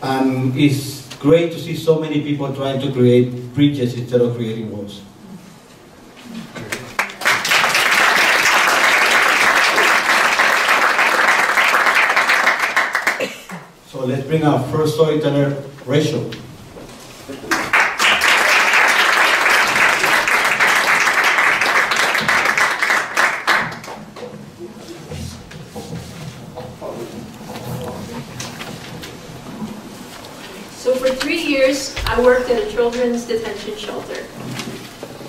And it's great to see so many people trying to create bridges instead of creating walls. So let's bring our first storyteller, Rachel. So for 3 years, I worked at a children's detention shelter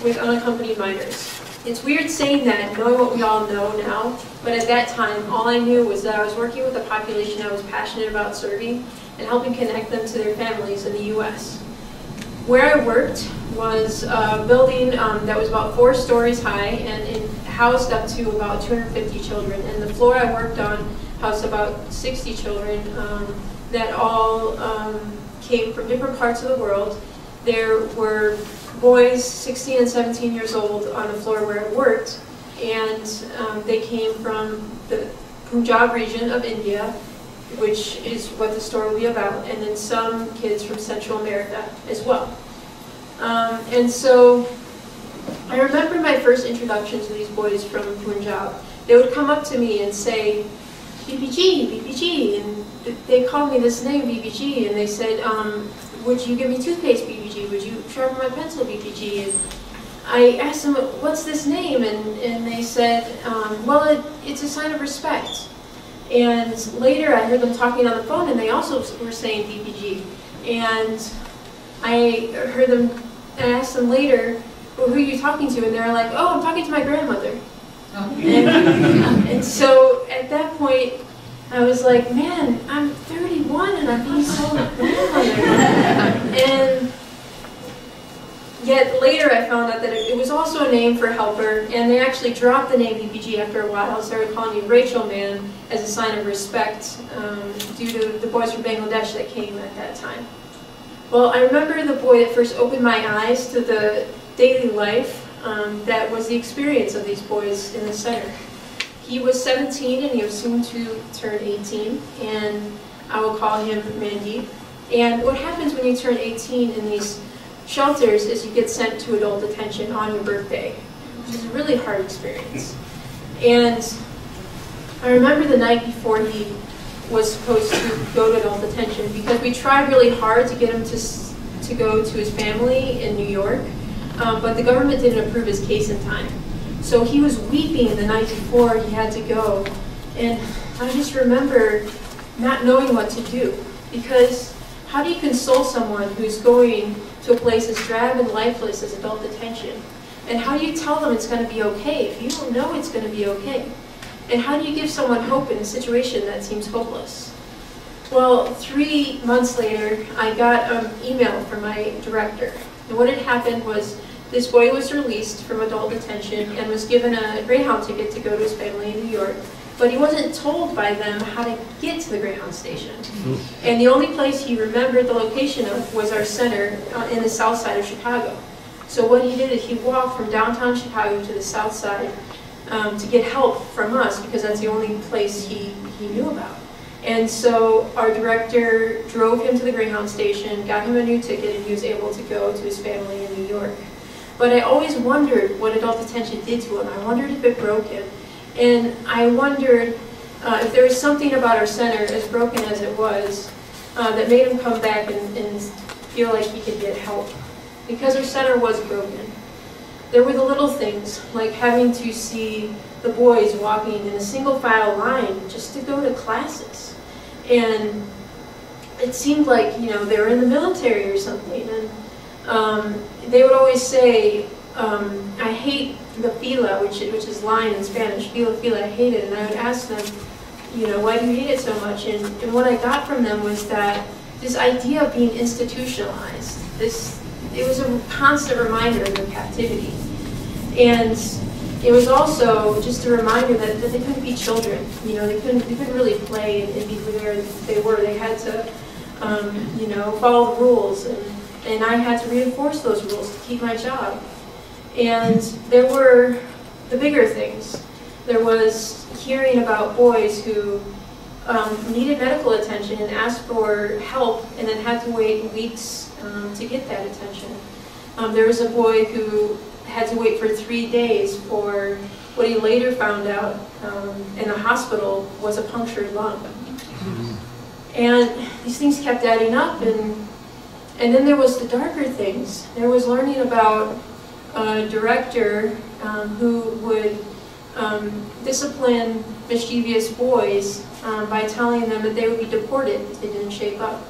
with unaccompanied minors. It's weird saying that, knowing what we all know now, but at that time, all I knew was that I was working with a population I was passionate about serving and helping connect them to their families in the U.S. Where I worked was a building that was about 4 stories high and housed up to about 250 children. And the floor I worked on housed about 60 children that all came from different parts of the world. There were boys 16 and 17 years old on the floor where I worked, and they came from the Punjab region of India, which is what the story will be about, and then some kids from Central America as well. And so I remember my first introduction to these boys from Punjab. They would come up to me and say, BBG, BBG, and they called me this name, BBG, and they said, would you give me toothpaste, BBG? Would you sharpen my pencil, BBG? And I asked them, what's this name? And they said, well, it's a sign of respect. And later I heard them talking on the phone, and they also were saying BBG. And I heard them, and I asked them later, well, who are you talking to? And they were like, oh, I'm talking to my grandmother. And so at that point, I was like, man, I'm 31 and I'm being called a grandmother. And yet later I found out that it was also a name for helper, and they actually dropped the name BBG after a while and started calling me Rachel Man as a sign of respect due to the boys from Bangladesh that came at that time. Well, I remember the boy that first opened my eyes to the daily life that was the experience of these boys in the center. He was 17 and he was soon to turn 18, and I will call him Mandeep. And what happens when you turn 18 in these shelters is you get sent to adult detention on your birthday, which is a really hard experience. And I remember the night before he was supposed to go to adult detention, because we tried really hard to get him to go to his family in New York, but the government didn't approve his case in time. So he was weeping the night before he had to go, and I just remember not knowing what to do, because how do you console someone who's going to a place as drab and lifeless as adult detention? And how do you tell them it's going to be okay if you don't know it's going to be okay? And how do you give someone hope in a situation that seems hopeless? Well, 3 months later, I got an email from my director. And what had happened was this boy was released from adult detention and was given a Greyhound ticket to go to his family in New York. But he wasn't told by them how to get to the Greyhound station. And the only place he remembered the location of was our center in the south side of Chicago. So what he did is he walked from downtown Chicago to the south side to get help from us, because that's the only place he knew about. And so our director drove him to the Greyhound station, got him a new ticket, and he was able to go to his family in New York. But I always wondered what adult detention did to him. I wondered if it broke him. And I wondered if there was something about our center, as broken as it was, that made him come back and feel like he could get help. Because our center was broken. There were the little things, like having to see the boys walking in a single file line just to go to classes. And it seemed like, you know, they were in the military or something. And they would always say, I hate the fila, which is line in Spanish, fila, I hate it. And I would ask them, you know, why do you hate it so much? And what I got from them was that this idea of being institutionalized, it was a constant reminder of their captivity. And it was also just a reminder that they couldn't be children. You know, they couldn't really play and be where they were. They had to, you know, follow the rules. And I had to reinforce those rules to keep my job. And there were the bigger things. There was hearing about boys who needed medical attention and asked for help and then had to wait weeks to get that attention. There was a boy who had to wait for 3 days for what he later found out in the hospital was a punctured lung. And these things kept adding up, and then there was the darker things. There was learning about a director who would discipline mischievous boys by telling them that they would be deported if they didn't shape up.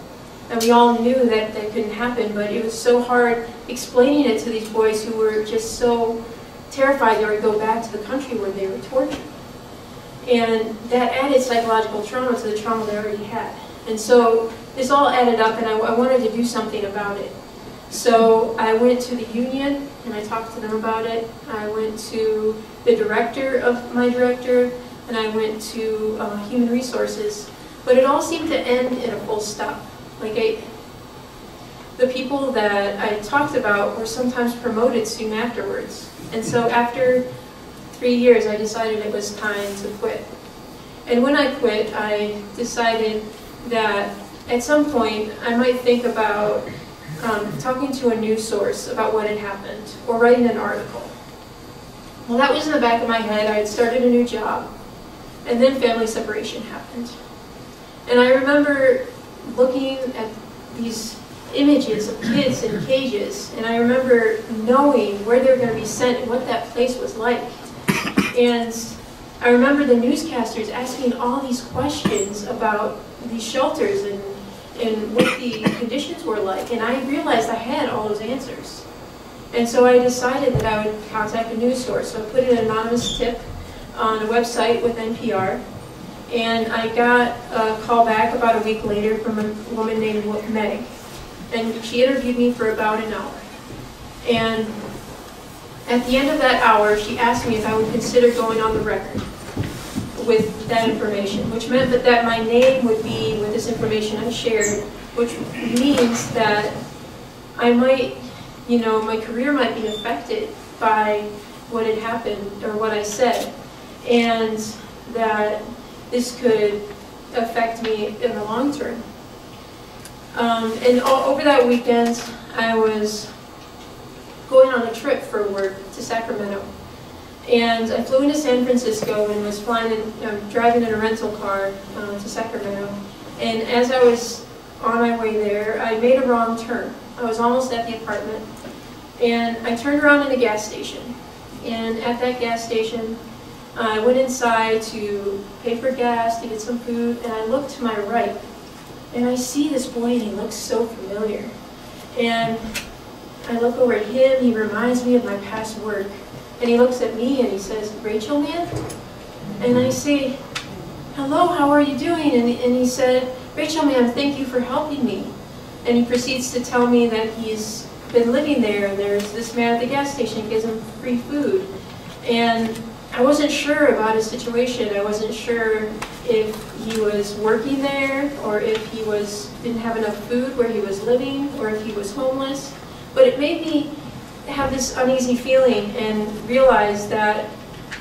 And we all knew that that couldn't happen, but it was so hard explaining it to these boys who were just so terrified they would go back to the country where they were tortured. And that added psychological trauma to the trauma they already had. And so this all added up, and I wanted to do something about it. So I went to the union, and I talked to them about it. I went to the director of my director, and I went to Human Resources. But it all seemed to end in a full stop. Like the people that I talked about were sometimes promoted soon afterwards. And so after 3 years, I decided it was time to quit. And when I quit, I decided that at some point, I might think about talking to a news source about what had happened, or writing an article. Well, that was in the back of my head. I had started a new job, and then family separation happened. And I remember looking at these images of kids in cages, and I remember knowing where they were going to be sent and what that place was like. And I remember the newscasters asking all these questions about these shelters and what the conditions were like, and I realized I had all those answers. And so I decided that I would contact a news source. So I put an anonymous tip on a website with NPR, and I got a call back about a week later from a woman named Meg, and she interviewed me for about an hour. And at the end of that hour, she asked me if I would consider going on the record with that information, which meant that my name would be with this information I shared, which means that I might, my career might be affected by what had happened or what I said, and that this could affect me in the long term. And over that weekend, I was going on a trip for work to Sacramento. And I flew into San Francisco and was driving in a rental car to Sacramento. And as I was on my way there, I made a wrong turn. I was almost at the apartment. And I turned around in a gas station. And at that gas station, I went inside to pay for gas, to get some food, and I looked to my right. And I see this boy, and he looks so familiar. And I look over at him, he reminds me of my past work. And he looks at me and he says, "Rachel, man?" And I say, "Hello, how are you doing?" And he said, "Rachel, man, thank you for helping me." And he proceeds to tell me that he's been living there, and there's this man at the gas station who gives him free food. And I wasn't sure about his situation. I wasn't sure if he was working there, or if he didn't have enough food where he was living, or if he was homeless. But it made me have this uneasy feeling and realize that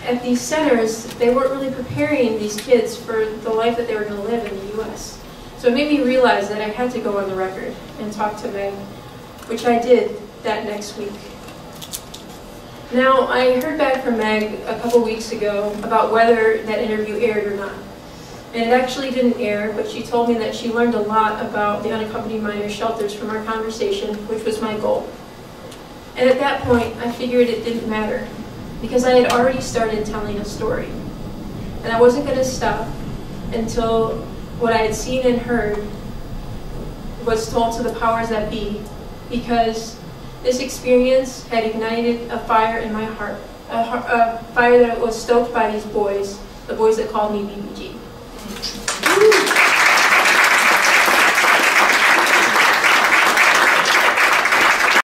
at these centers, they weren't really preparing these kids for the life that they were going to live in the U.S. So it made me realize that I had to go on the record and talk to Meg, which I did that next week. Now, I heard back from Meg a couple weeks ago about whether that interview aired or not. And it actually didn't air, but she told me that she learned a lot about the unaccompanied minor shelters from our conversation, which was my goal. And at that point, I figured it didn't matter, because I had already started telling a story. And I wasn't going to stop until what I had seen and heard was told to the powers that be, because this experience had ignited a fire in my heart, a fire that was stoked by these boys, the boys that called me BBG.